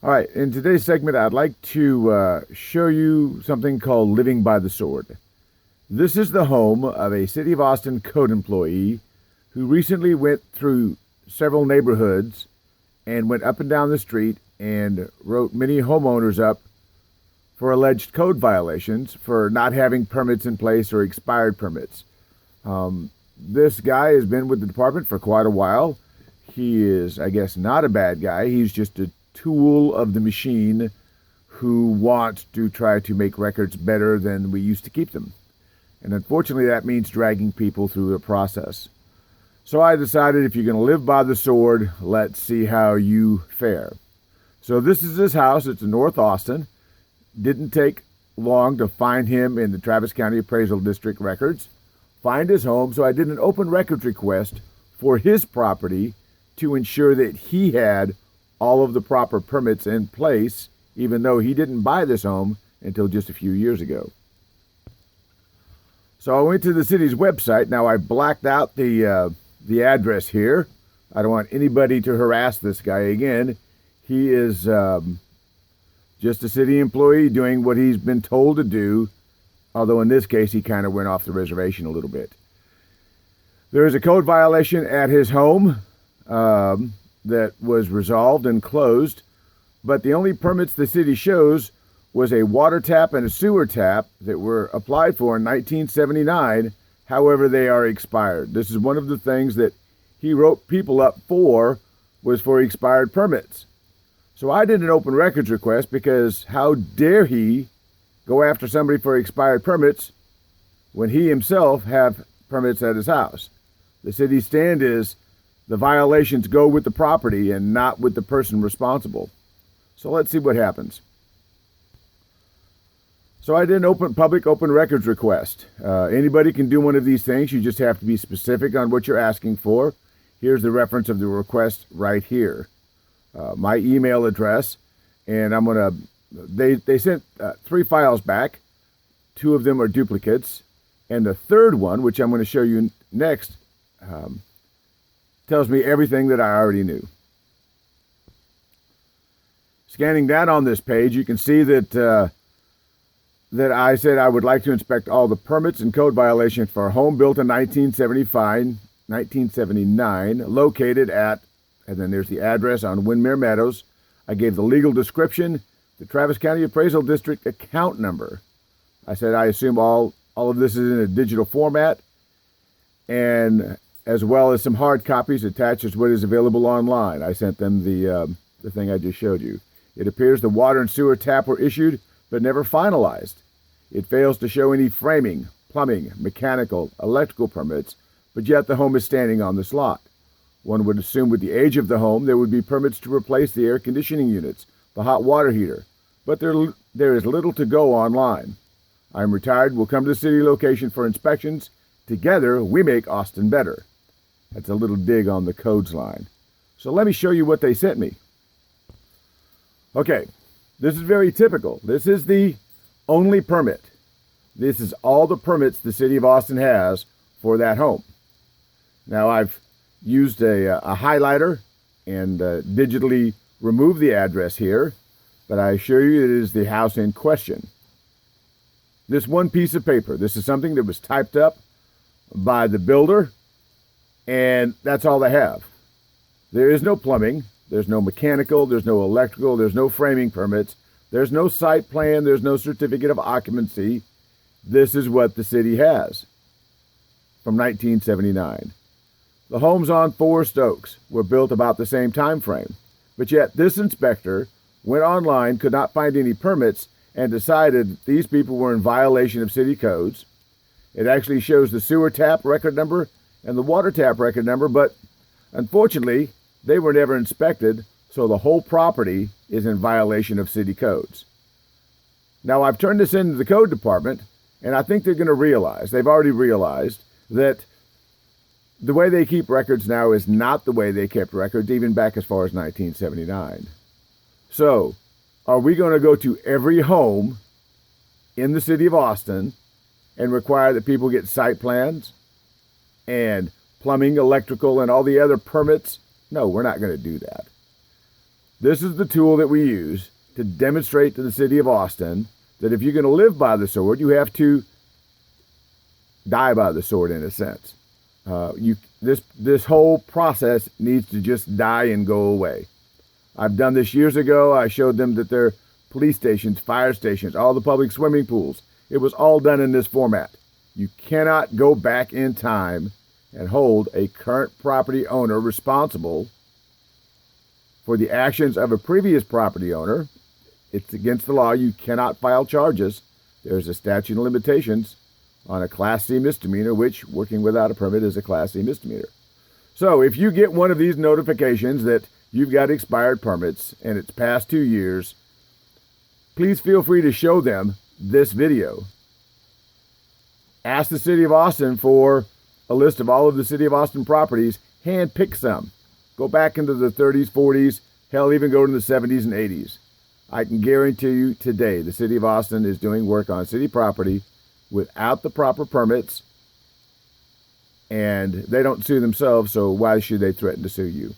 All right, in today's segment, I'd like to show you something called Living by the Sword. This is the home of a City of Austin code employee who recently went through several neighborhoods and went up and down the street and wrote many homeowners up for alleged code violations for not having permits in place or expired permits. This guy has been with the department for quite a while. He is, I guess, not a bad guy. He's just a tool of the machine who wants to try to make records better than we used to keep them. And unfortunately, that means dragging people through the process. So I decided if you're going to live by the sword, let's see how you fare. So this is his house. It's in North Austin. Didn't take long to find him in the Travis County Appraisal District records, find his home. So I did an open records request for his property to ensure that he had all of the proper permits in place, even though he didn't buy this home until just a few years ago. So I went to the city's website. Now I blacked out the address here. I don't want anybody to harass this guy again. He is just a city employee doing what he's been told to do, although in this case he kind of went off the reservation a little bit. There is a code violation at his home that was resolved and closed, but the only permits the city shows was a water tap and a sewer tap that were applied for in 1979. However, they are expired. This is one of the things that he wrote people up for, was for expired permits. So I did an open records request because how dare he go after somebody for expired permits when he himself have permits at his house? The city's stand is the violations go with the property and not with the person responsible. So let's see what happens. So I did an public open records request. Anybody can do one of these things. You just have to be specific on what you're asking for. Here's the reference of the request right here. My email address, and I'm gonna. They sent 3 files back. 2 of them are duplicates, and the third one, which I'm going to show you next, tells me everything that I already knew. Scanning down on this page, you can see that that I said I would like to inspect all the permits and code violations for a home built in 1979, located at, and then there's the address on Windmere Meadows. I gave the legal description, the Travis County Appraisal District account number. I said I assume all of this is in a digital format, and as well as some hard copies attached as what is available online. I sent them the thing I just showed you. It appears the water and sewer tap were issued but never finalized. It fails to show any framing, plumbing, mechanical, electrical permits, but yet the home is standing on this lot. One would assume with the age of the home there would be permits to replace the air conditioning units, the hot water heater, but there is little to go online. I'm retired, will come to the city location for inspections. Together, we make Austin better. That's a little dig on the codes line. So let me show you what they sent me. Okay, this is very typical. This is the only permit. This is all the permits the city of Austin has for that home. Now I've used a highlighter and digitally removed the address here, but I assure you it is the house in question. This one piece of paper, this is something that was typed up by the builder, and that's all they have. There is no plumbing, there's no mechanical, there's no electrical, there's no framing permits, there's no site plan, there's no certificate of occupancy. This is what the city has from 1979. The homes on Forest Oaks were built about the same time frame, but yet this inspector went online, could not find any permits, and decided that these people were in violation of city codes. It actually shows the sewer tap record number and the water tap record number, but unfortunately, they were never inspected, so the whole property is in violation of city codes. Now, I've turned this into the code department, and I think they're going to realize, they've already realized, that the way they keep records now is not the way they kept records, even back as far as 1979. So, are we going to go to every home in the city of Austin and require that people get site plans and plumbing, electrical, and all the other permits? No, we're not going to do that. This is the tool that we use to demonstrate to the city of Ausin that if you're going to live by the sword, you have to die by the sword in a sense. This whole process needs to just die and go away. I've done this years ago. I showed them that their police stations, fire stations, all the public swimming pools, it was all done in this format. You cannot go back in time and hold a current property owner responsible for the actions of a previous property owner. It's against the law. You cannot file charges. There's a statute of limitations on a Class C misdemeanor, which working without a permit is a Class C misdemeanor. So if you get one of these notifications that you've got expired permits and it's past 2 years, please feel free to show them this video. Ask the city of Ausin for a list of all of the city of Ausin properties. Hand pick some. Go back into the 30s, 40s, hell, even go to the 70s and 80s. I can guarantee you today the city of Ausin is doing work on city property without the proper permits, and they don't sue themselves, so why should they threaten to sue you?